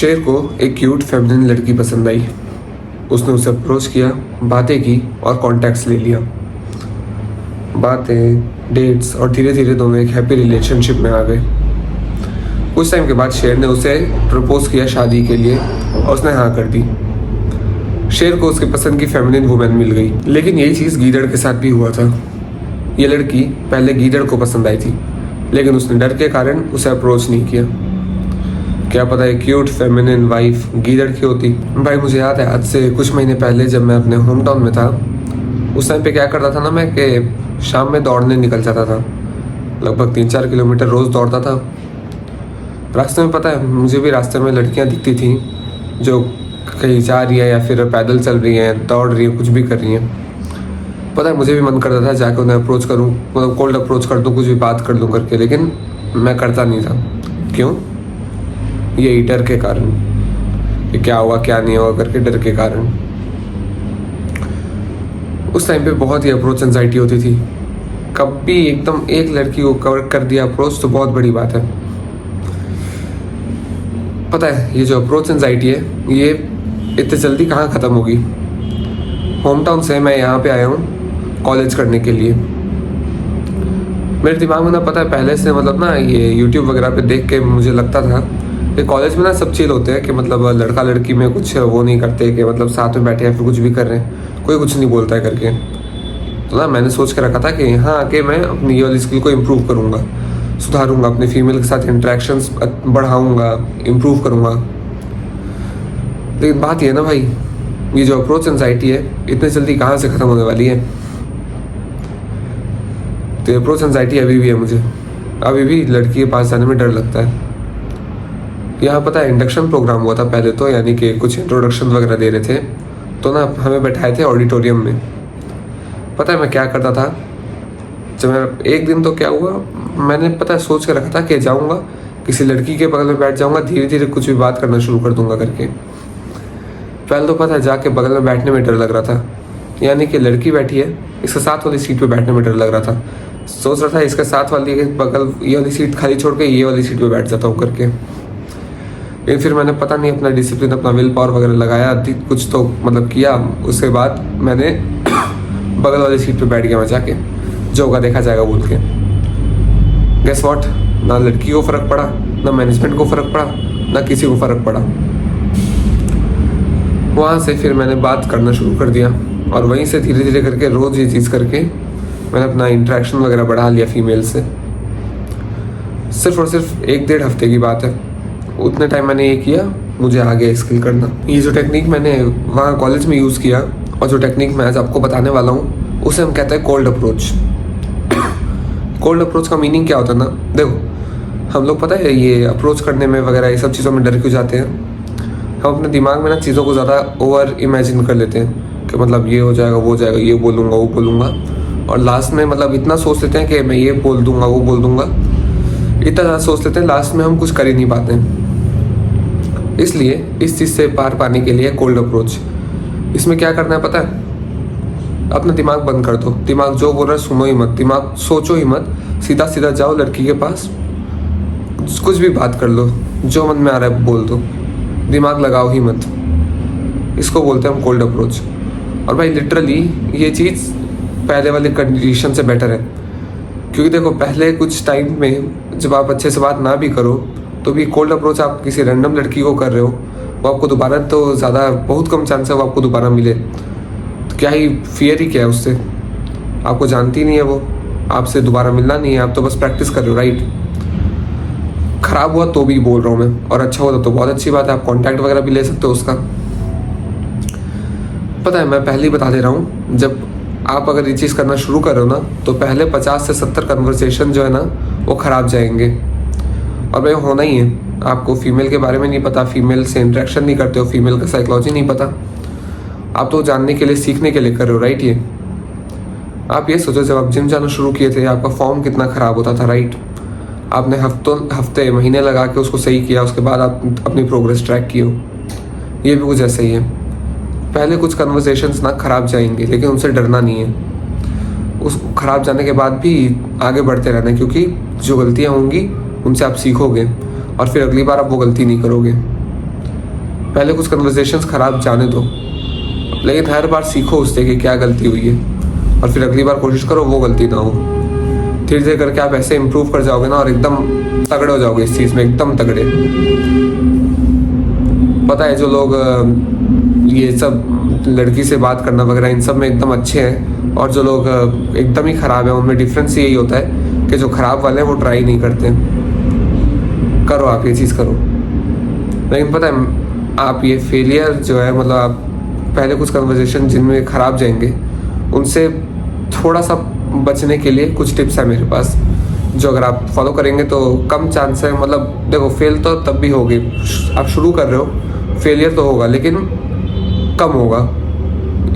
शेर को एक क्यूट फेमिनिन लड़की पसंद आई। उसने उसे अप्रोच किया, बातें की और कॉन्टैक्ट्स ले लिया। बातें, डेट्स और धीरे धीरे दोनों एक हैप्पी रिलेशनशिप में आ गए। कुछ टाइम के बाद शेर ने उसे प्रपोज किया शादी के लिए और उसने हाँ कर दी। शेर को उसके पसंद की फेमिनिन वुमेन मिल गई। लेकिन यही चीज़ गीदड़ के साथ भी हुआ था। ये लड़की पहले गीदड़ को पसंद आई थी, लेकिन उसने डर के कारण उसे अप्रोच नहीं किया। क्या पता है क्यूट फेमिनिन वाइफ गीदड़ की होती। भाई मुझे याद है आज से कुछ महीने पहले जब मैं अपने होम टाउन में था, उस टाइम पे क्या करता था ना मैं कि शाम में दौड़ने निकल जाता था। लगभग 3-4 किलोमीटर रोज़ दौड़ता था। रास्ते में पता है मुझे भी रास्ते में लड़कियां दिखती थी जो कहीं जा रही है या फिर पैदल चल रही हैं, दौड़ रही हैं, कुछ भी कर रही हैं। पता है मुझे भी मन करता था जाके उन्हें अप्रोच करूं, मतलब कोल्ड अप्रोच कर दूं, कुछ भी बात कर लूं करके, लेकिन मैं करता नहीं था। क्यों? यही डर के कारण कि क्या हुआ क्या नहीं हुआ करके, डर के कारण। उस टाइम पे बहुत ही अप्रोच एंजाइटी होती थी। कभी एकदम एक लड़की को कवर कर दिया अप्रोच तो बहुत बड़ी बात है। पता है ये जो अप्रोच एंजाइटी है ये इतने जल्दी कहाँ ख़त्म होगी। होम टाउन से मैं यहाँ पे आया हूँ कॉलेज करने के लिए। मेरे दिमाग में ना पता है पहले से मतलब ना ये यूट्यूब वगैरह पे देख के मुझे लगता था कि कॉलेज में ना सब चिल होते हैं कि मतलब लड़का लड़की में कुछ वो नहीं करते कि मतलब साथ में बैठे या फिर कुछ भी कर रहे हैं, कोई कुछ नहीं बोलता है करके। तो ना मैंने सोच के रखा था कि यहाँ आके मैं अपनी ये वाली स्किल को इम्प्रूव करूँगा, सुधारूँगा, अपने फीमेल के साथ इंटरेक्शंस बढ़ाऊँगा, इम्प्रूव करूँगा। लेकिन बात ये ना भाई, ये जो अप्रोच एंजाइटी है इतनी जल्दी कहाँ से ख़त्म होने वाली है। तो अप्रोच एंजाइटी अभी भी है मुझे, अभी भी लड़की के पास जाने में डर लगता है। यहाँ पता है इंडक्शन प्रोग्राम हुआ था पहले तो, यानी कि कुछ इंट्रोडक्शन वगैरह दे रहे थे, तो ना हमें बैठाए थे ऑडिटोरियम में। पता है मैं क्या करता था, जब मैं एक दिन तो क्या हुआ, मैंने पता है सोच के रखा था कि जाऊँगा किसी लड़की के बगल में बैठ जाऊँगा, धीरे धीरे कुछ भी बात करना शुरू कर दूँगा करके। पहले तो पता है जाके बगल में बैठने में डर लग रहा था, यानी कि लड़की बैठी है, इसके साथ वाली सीट पे बैठने में डर लग रहा था। सोच रहा था इसके साथ वाली बगल ये वाली सीट खाली छोड़ के ये वाली सीट पे बैठ जाता हूँ करके। लेकिन फिर मैंने पता नहीं अपना डिसिप्लिन, अपना विल पावर वगैरह लगाया, कुछ तो मतलब किया। उसके बाद मैंने बगल वाली सीट पे बैठ गया मैं जाके, जो होगा देखा जाएगा बोल के। गेस व्हाट, ना लड़की को फ़र्क पड़ा, ना मैनेजमेंट को फ़र्क पड़ा, ना किसी को फ़र्क पड़ा। वहाँ से फिर मैंने बात करना शुरू कर दिया और वहीं से धीरे धीरे करके रोज़ ये चीज़ करके मैंने अपना इंटरेक्शन वगैरह बढ़ा लिया फीमेल से। सिर्फ और सिर्फ 1-1.5 हफ्ते की बात है, उतने टाइम मैंने ये किया, मुझे आ गया स्किल करना। ये जो टेक्निक मैंने वहाँ कॉलेज में यूज़ किया और जो टेक्निक मैं आज आपको बताने वाला हूँ उसे हम कहते हैं कोल्ड अप्रोच। कोल्ड अप्रोच का मीनिंग क्या होता है ना, देखो हम लोग पता है ये अप्रोच करने में वगैरह ये सब चीज़ों में डर क्यों जाते हैं। हम अपने दिमाग में ना चीज़ों को ज़्यादा ओवर इमेजिन कर लेते हैं कि मतलब ये हो जाएगा, वो हो जाएगा, ये बोलूँगा, वो बोलूँगा, और लास्ट में मतलब इतना सोच लेते हैं कि मैं ये बोल दूँगा, वो बोल दूँगा, इतना ज़्यादा सोच लेते हैं, लास्ट में हम कुछ कर ही नहीं पाते हैं। इसलिए इस चीज़ से पार पाने के लिए कोल्ड अप्रोच, इसमें क्या करना है पता है, अपना दिमाग बंद कर दो, दिमाग जो बोल रहा है सुनो ही मत, दिमाग सोचो ही मत, सीधा सीधा जाओ लड़की के पास, कुछ भी बात कर लो, जो मन में आ रहा है बोल दो, दिमाग लगाओ ही मत। इसको बोलते हैं हम कोल्ड अप्रोच। और भाई लिटरली ये चीज़ पहले वाले कंडीशन से बेटर है, क्योंकि देखो पहले कुछ टाइम में जब आप अच्छे से बात ना भी करो तो भी कोल्ड अप्रोच आप किसी रैंडम लड़की को कर रहे हो, वो आपको दोबारा तो ज़्यादा बहुत कम चांस है वो आपको दोबारा मिले। तो क्या ही फियर ही क्या है उससे, आपको जानती नहीं है वो, आपसे दोबारा मिलना नहीं है, आप तो बस प्रैक्टिस कर रहे हो, राइट। ख़राब हुआ तो भी बोल रहा हूँ मैं, और अच्छा हुआ तो बहुत अच्छी बात है, आप कॉन्टैक्ट वगैरह भी ले सकते हो उसका। पता है मैं पहले ही बता दे रहा हूँ, जब आप अगर ये चीज़ करना शुरू कर रहे हो ना तो पहले 50 से 70 कन्वर्सेशन जो है ना वो ख़राब जाएंगे। और भाई होना ही है, आपको फीमेल के बारे में नहीं पता, फीमेल से इंटरेक्शन नहीं करते हो, फीमेल का साइकोलॉजी नहीं पता, आप तो जानने के लिए, सीखने के लिए कर रहे हो, राइट। ये आप ये सोचो जब आप जिम जाना शुरू किए थे आपका फॉर्म कितना ख़राब होता था, राइट। आपने हफ्ते महीने लगा के उसको सही किया, उसके बाद आप अपनी प्रोग्रेस ट्रैक की हो। ये भी कुछ ऐसा ही है, पहले कुछ कन्वर्सेशंस ना ख़राब जाएंगे लेकिन उनसे डरना नहीं है, उस ख़राब जाने के बाद भी आगे बढ़ते रहना, क्योंकि जो गलतियाँ होंगी उनसे आप सीखोगे और फिर अगली बार आप वो गलती नहीं करोगे। पहले कुछ कन्वर्सेशंस ख़राब जाने दो, लेकिन हर बार सीखो उससे कि क्या गलती हुई है, और फिर अगली बार कोशिश करो वो गलती ना हो। धीरे धीरे करके आप ऐसे इम्प्रूव कर जाओगे ना, और एकदम तगड़े हो जाओगे इस चीज़ में, एकदम तगड़े। पता है जो लोग ये सब लड़की से बात करना वगैरह इन सब में एकदम अच्छे हैं, और जो लोग एकदम ही ख़राब है, उनमें डिफरेंस यही होता है कि जो ख़राब वाले हैं वो ट्राई नहीं करते। करो, आप ये चीज़ करो। लेकिन पता है आप ये फेलियर जो है, मतलब आप पहले कुछ कन्वर्सेशन जिनमें ख़राब जाएंगे उनसे थोड़ा सा बचने के लिए कुछ टिप्स है मेरे पास, जो अगर आप फॉलो करेंगे तो कम चांस है। मतलब देखो, फेल तो तब भी होगी, आप शुरू कर रहे हो, फेलियर तो होगा लेकिन कम होगा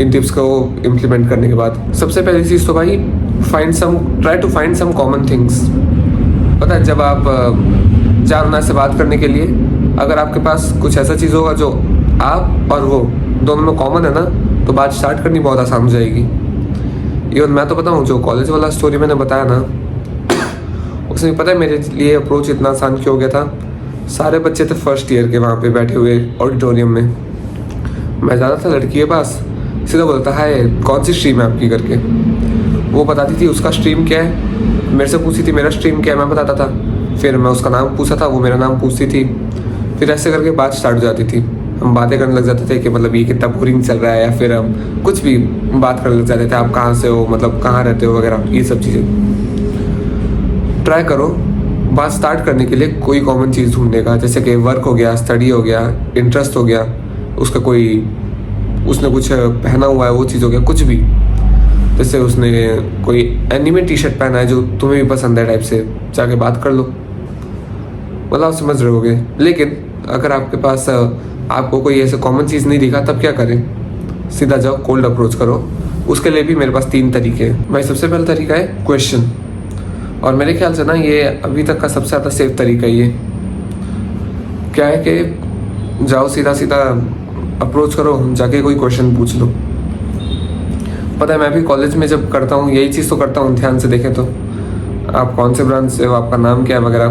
इन टिप्स को इम्प्लीमेंट करने के बाद। सबसे पहली चीज़ तो भाई try to find some common things. पता है जब आप जानना से बात करने के लिए, अगर आपके पास कुछ ऐसा चीज़ होगा जो आप और वो दोनों में कॉमन है ना, तो बात स्टार्ट करनी बहुत आसान हो जाएगी। इवन मैं तो बताऊँ, जो कॉलेज वाला स्टोरी मैंने बताया ना, उसमें पता है मेरे लिए अप्रोच इतना आसान क्यों हो गया था। सारे बच्चे थे फर्स्ट ईयर के वहाँ पे बैठे हुए ऑडिटोरियम में। मैं ज़्यादा था लड़की के पास, सीधा बोलता है कौन सी स्ट्रीम है आपकी करके। वो बताती थी उसका स्ट्रीम क्या है, मेरे से पूछती थी मेरा स्ट्रीम क्या है, मैं बताता था। फिर मैं उसका नाम पूछा था, वो मेरा नाम पूछती थी। फिर ऐसे करके बात स्टार्ट हो जाती थी। हम बातें करने लग जाते थे कि मतलब ये कितना बोरिंग चल रहा है, या फिर हम कुछ भी बात करने लग जाते थे, आप कहाँ से हो, मतलब कहाँ रहते हो वगैरह, ये सब चीज़ें। ट्राई करो बात स्टार्ट करने के लिए कोई कॉमन चीज़ ढूंढने का, जैसे कि वर्क हो गया, स्टडी हो गया, इंटरेस्ट हो गया, उसका उसने कुछ पहना हुआ है वो चीज़ हो गया, कुछ भी। जैसे उसने कोई एनिमे टी शर्ट पहना है जो तुम्हें भी पसंद है टाइप से, जाके बात कर लो, मतलब आप समझ रहे होगे। लेकिन अगर आपके पास आपको कोई ऐसे कॉमन चीज़ नहीं दिखा, तब क्या करें? सीधा जाओ, कोल्ड अप्रोच करो। उसके लिए भी मेरे पास 3 तरीके हैं भाई। सबसे पहला तरीका है क्वेश्चन, और मेरे ख्याल से ना ये अभी तक का सबसे ज़्यादा सेफ तरीका ये क्या है कि जाओ सीधा सीधा अप्रोच करो, जाके कोई क्वेश्चन पूछ लो। पता है मैं भी कॉलेज में जब करता हूँ यही चीज़ तो करता हूँ, ध्यान से देखें तो। आप कौन से ब्रांच से हो, आपका नाम क्या है वगैरह,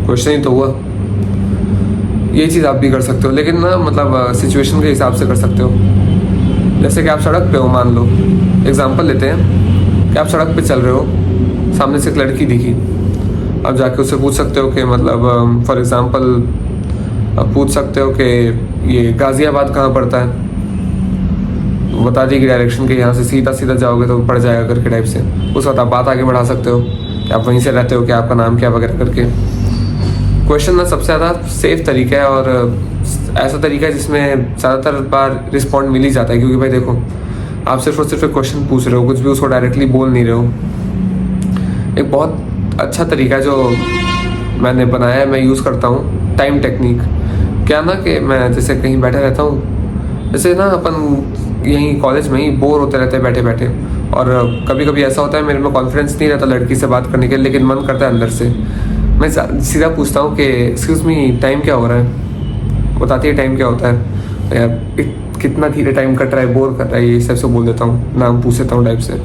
क्वेश्चन ही तो हुआ। यही चीज़ आप भी कर सकते हो, लेकिन ना मतलब सिचुएशन के हिसाब से कर सकते हो। जैसे कि आप सड़क पे हो, मान लो एग्जांपल लेते हैं कि आप सड़क पे चल रहे हो, सामने से एक लड़की दिखी। अब जाके उससे पूछ सकते हो कि मतलब फॉर एग्जांपल आप पूछ सकते हो कि ये गाज़ियाबाद कहाँ पड़ता है, बता देगी डायरेक्शन के, यहाँ से सीधा सीधा जाओगे तो पड़ जाएगा करके टाइप से। उस वक्त आप बात आगे बढ़ा सकते हो कि आप वहीं से रहते हो, कि आपका नाम क्या वगैरह करके। क्वेश्चन ना सबसे ज़्यादा सेफ तरीका है, और ऐसा तरीका है जिसमें ज़्यादातर बार रिस्पॉन्ड मिल ही जाता है। क्योंकि भाई देखो, आप सिर्फ और सिर्फ एक क्वेश्चन पूछ रहे हो, कुछ भी उसको डायरेक्टली बोल नहीं रहे हो। एक बहुत अच्छा तरीका है जो मैंने बनाया है, मैं यूज़ करता हूँ, टाइम टेक्निक। क्या ना कि मैं जैसे कहीं बैठा रहता हूँ, जैसे ना अपन यहीं कॉलेज में ही बोर होते रहते हैं बैठे बैठे, और कभी कभी ऐसा होता है मेरे में कॉन्फिडेंस नहीं रहता लड़की से बात करने के लिए, लेकिन मन करता है अंदर से। मैं सीधा पूछता हूँ कि एक्सक्यूज़ मी, टाइम क्या हो रहा है? बताती है टाइम क्या होता है। यार कितना धीरे टाइम कट रहा है, बोर कर रहा है, ये सब से बोल देता हूँ, नाम पूछ देता हूँ टाइप से।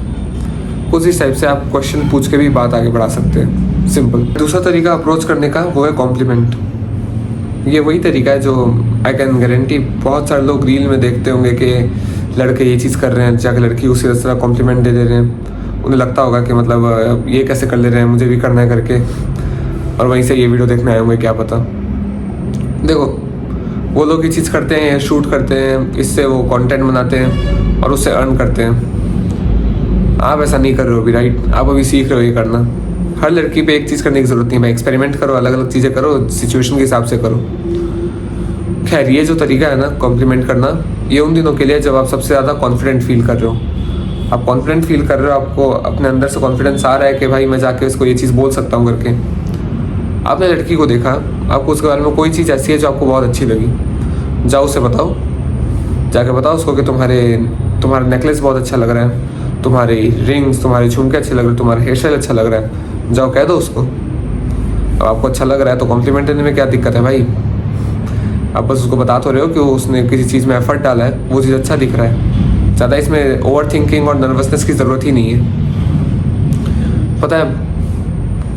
उस इस टाइप से आप क्वेश्चन पूछ के भी बात आगे बढ़ा सकते हैं, सिंपल। दूसरा तरीका अप्रोच करने का वो है कॉम्प्लीमेंट। ये वही तरीका है जो आई कैन गारंटी बहुत सारे लोग रील में देखते होंगे कि लड़के ये चीज़ कर रहे हैं, जाके लड़की उसी तरह कॉम्प्लीमेंट दे रहे हैं। उन्हें लगता होगा कि मतलब ये कैसे कर ले रहे हैं, मुझे भी करना है करके, और वहीं से ये वीडियो देखने आए होंगे, क्या पता। देखो, वो लोग ये चीज़ करते हैं, शूट करते हैं, इससे वो कंटेंट बनाते हैं और उससे अर्न करते हैं। आप ऐसा नहीं कर रहे हो अभी, राइट? आप अभी सीख रहे हो ये करना। हर लड़की पे एक चीज़ करने की ज़रूरत नहीं है, एक्सपेरिमेंट करो, अलग अलग चीज़ें करो, सिचुएशन के हिसाब से करो। खैर, ये जो तरीका है ना कॉम्प्लीमेंट करना, ये उन दिनों के लिए जब आप सबसे ज़्यादा कॉन्फिडेंट फील कर रहे हो। आप कॉन्फिडेंट फील कर रहे हो, आपको अपने अंदर से कॉन्फिडेंस आ रहा है कि भाई मैं जाके इसको ये चीज़ बोल सकता हूँ करके। आपने लड़की को देखा, आपको उसके बारे में कोई चीज़ ऐसी है जो आपको बहुत अच्छी लगी, जाओ उसे बताओ, जाके बताओ उसको कि तुम्हारा नेकलेस बहुत अच्छा लग रहा है, तुम्हारी रिंग्स, तुम्हारे झुमके अच्छे लग रहे हैं, तुम्हारा हेयर स्टाइल अच्छा लग रहा है, जाओ कह दो उसको। अब आपको अच्छा लग रहा है तो कॉम्प्लीमेंट देने में क्या दिक्कत है भाई? आप बस उसको बता तो रहे हो कि उसने किसी चीज़ में एफर्ट डाला है, वो चीज़ अच्छा दिख रहा है। ज़्यादा इसमें ओवर थिंकिंग और नर्वसनेस की ज़रूरत ही नहीं है। पता है,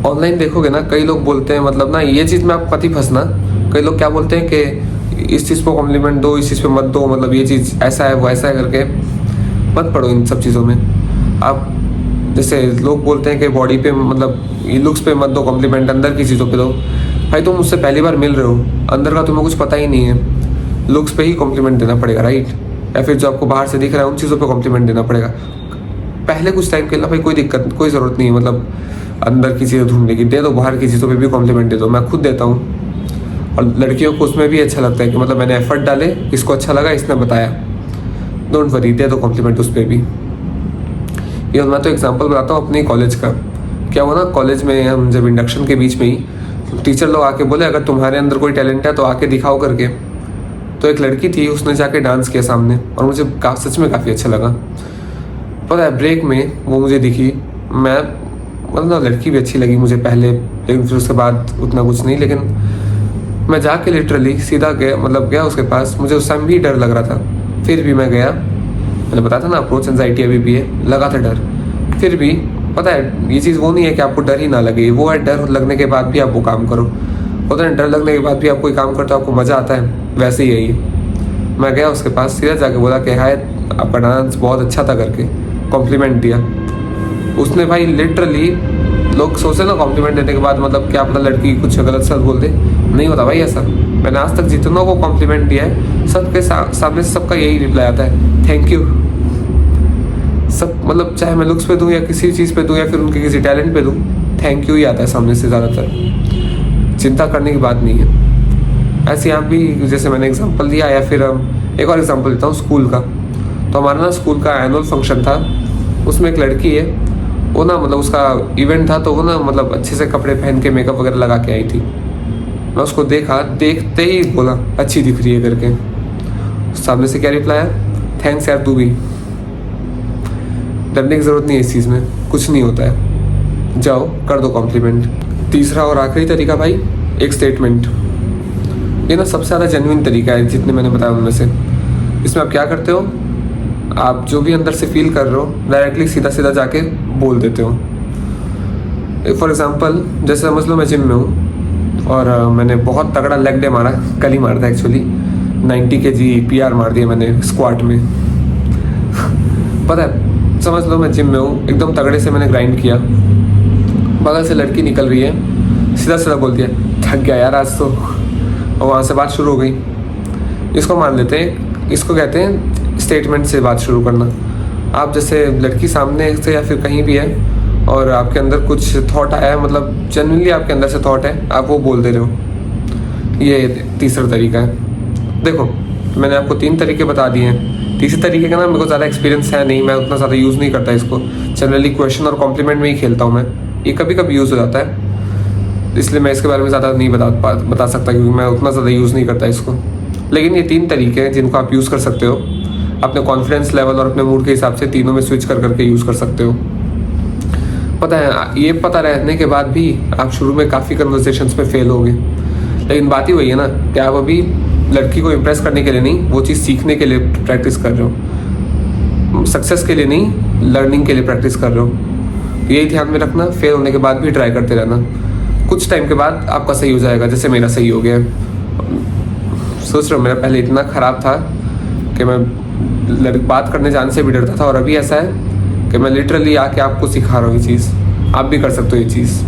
ऑनलाइन देखोगे ना, कई लोग बोलते हैं, मतलब ना ये चीज़ में आप कति फंसना, कई लोग क्या बोलते हैं कि इस चीज़ को कॉम्प्लीमेंट दो, इस चीज़ पे मत दो, मतलब ये चीज़ ऐसा है वो ऐसा है करके मत पड़ो इन सब चीज़ों में। आप जैसे लोग बोलते हैं कि बॉडी पे मतलब ये लुक्स पे मत दो कॉम्प्लीमेंट, अंदर की चीज़ों पे दो। भाई तुम मुझसे पहली बार मिल रहे हो, अंदर का तुम्हें कुछ पता ही नहीं है, लुक्स पे ही कॉम्प्लीमेंट देना पड़ेगा, राइट? या फिर जो आपको बाहर से दिख रहा है उन चीज़ों पे कॉम्प्लीमेंट देना पड़ेगा। पहले कुछ टाइम के लिए भाई कोई दिक्कत, कोई ज़रूरत नहीं है मतलब अंदर की चीज़ें ढूंढने की, दे दो, बाहर की चीज़ों पे भी कॉम्प्लीमेंट दे दो। मैं खुद देता हूँ और लड़कियों को उसमें भी अच्छा लगता है कि मतलब मैंने एफर्ट डाले, इसको अच्छा लगा, इसने बताया, डोंट वरी, दे दो कॉम्प्लीमेंट उस पर भी। ये मैं तो एग्जांपल बताता हूँ अपनी कॉलेज का। क्या हुआ ना, कॉलेज में हम जब इंडक्शन के बीच में ही टीचर लोग आके बोले अगर तुम्हारे अंदर कोई टैलेंट है तो आके दिखाओ करके। तो एक लड़की थी, उसने जाके डांस किया सामने और मुझे सच में काफ़ी अच्छा लगा। पता है ब्रेक में वो मुझे दिखी, मैं मतलब लड़की भी अच्छी लगी मुझे पहले, लेकिन फिर उसके बाद उतना कुछ नहीं। लेकिन मैं जाके लिटरली सीधा गया, मतलब गया उसके पास। मुझे उस टाइम भी डर लग रहा था, फिर भी मैं गया। मैंने बताया था ना अप्रोच एंजाइटी अभी भी है, लगा था डर। फिर भी पता है ये चीज़ वो नहीं है कि आपको डर ही ना लगे, वो है डर लगने के बाद भी आप वो काम करो। होता है डर लगने के बाद भी आप कोई काम करते हो आपको मज़ा आता है, वैसे ही है ये। मैं गया उसके पास, सीधा जाके बोला कि हाय आपका डांस बहुत अच्छा था करके कॉम्प्लीमेंट दिया। उसने भाई लिटरली, लोग सोचते ना कॉम्प्लीमेंट देने के बाद मतलब क्या पता लड़की कुछ गलत सलत बोल दे, नहीं होता भाई ऐसा। मैंने आज तक जितनों को कॉम्प्लीमेंट दिया है सबके सामने से सबका यही रिप्लाई आता है, थैंक यू। सब मतलब चाहे मैं लुक्स पे दूँ या किसी चीज़ पे दूँ या फिर उनके किसी टैलेंट पे दूँ, थैंक यू ही आता है सामने से ज़्यादातर। चिंता करने की बात नहीं है। ऐसे यहाँ भी जैसे मैंने एग्जांपल दिया, या फिर एक और एग्जांपल देता हूँ स्कूल का। तो हमारा ना स्कूल का एनुअल फंक्शन था, उसमें एक लड़की है, वो ना मतलब उसका इवेंट था, तो वो ना मतलब अच्छे से कपड़े पहन के मेकअप वगैरह लगा के आई थी। मैं उसको देखा, देखते ही बोला अच्छी दिख रही है करके। सामने से क्या रिप्लाई आया, थैंक्स यार तू भी। डरने की ज़रूरत नहीं है इस चीज़ में, कुछ नहीं होता है, जाओ कर दो कॉम्प्लीमेंट। तीसरा और आखिरी तरीका भाई, एक स्टेटमेंट। ये ना सबसे ज़्यादा जेन्युइन तरीका है जितने मैंने बताया उनमें से। इसमें आप क्या करते हो, आप जो भी अंदर से फील कर रहे हो डायरेक्टली सीधा सीधा जाके बोल देते हो। फॉर एग्जांपल जैसे समझ लो मैं जिम में हूँ और मैंने बहुत तगड़ा लेग डे मारा, कल ही मारा था एक्चुअली, 90 kg PR मार दिया मैंने स्क्वाट में। पता है समझ लो मैं जिम में हूँ, एकदम तगड़े से मैंने ग्राइंड किया, बगल से लड़की निकल रही है, सीधा सीधा बोल दिया थक गया यार आज तो, और वहाँ से बात शुरू हो गई। इसको मान लेते हैं, इसको कहते हैं स्टेटमेंट से बात शुरू करना। आप जैसे लड़की सामने से या फिर कहीं भी है और आपके अंदर कुछ थॉट आया है, मतलब जेन्युइनली आपके अंदर से थॉट है, आप वो बोल दे रहे हो। ये तीसरा तरीका है। देखो मैंने आपको 3 तरीके बता दिए हैं। तीसरे तरीके का ना मेरे को ज़्यादा एक्सपीरियंस है नहीं, मैं उतना ज़्यादा यूज़ नहीं करता इसको। जनरली क्वेश्चन और कॉम्प्लीमेंट में ही खेलता हूँ मैं, ये कभी कभी यूज़ हो जाता है, इसलिए मैं इसके बारे में ज़्यादा नहीं बता सकता क्योंकि मैं उतना ज़्यादा यूज़ नहीं करता इसको। लेकिन ये 3 तरीके हैं जिनको आप यूज़ कर सकते हो अपने कॉन्फिडेंस लेवल और अपने मूड के हिसाब से, तीनों में स्विच कर करके यूज़ कर सकते हो। पता है ये पता रहने के बाद भी आप शुरू में काफ़ी कन्वर्सेशंस में फेल होगे, लेकिन बात ही वही है ना कि आप अभी लड़की को इम्प्रेस करने के लिए नहीं, वो चीज़ सीखने के लिए प्रैक्टिस कर रहे हो, सक्सेस के लिए नहीं, लर्निंग के लिए प्रैक्टिस कर रहे हो। यही ध्यान में रखना, फेल होने के बाद भी ट्राई करते रहना, कुछ टाइम के बाद आपका सही हो जाएगा, जैसे मेरा सही हो गया। सोच रहा हूँ मेरा पहले इतना ख़राब था कि मैं बात करने जाने से भी डरता था, और अभी ऐसा है कि मैं लिटरली आके आपको सिखा रहा हूँ ये चीज़, आप भी कर सकते हो ये चीज़।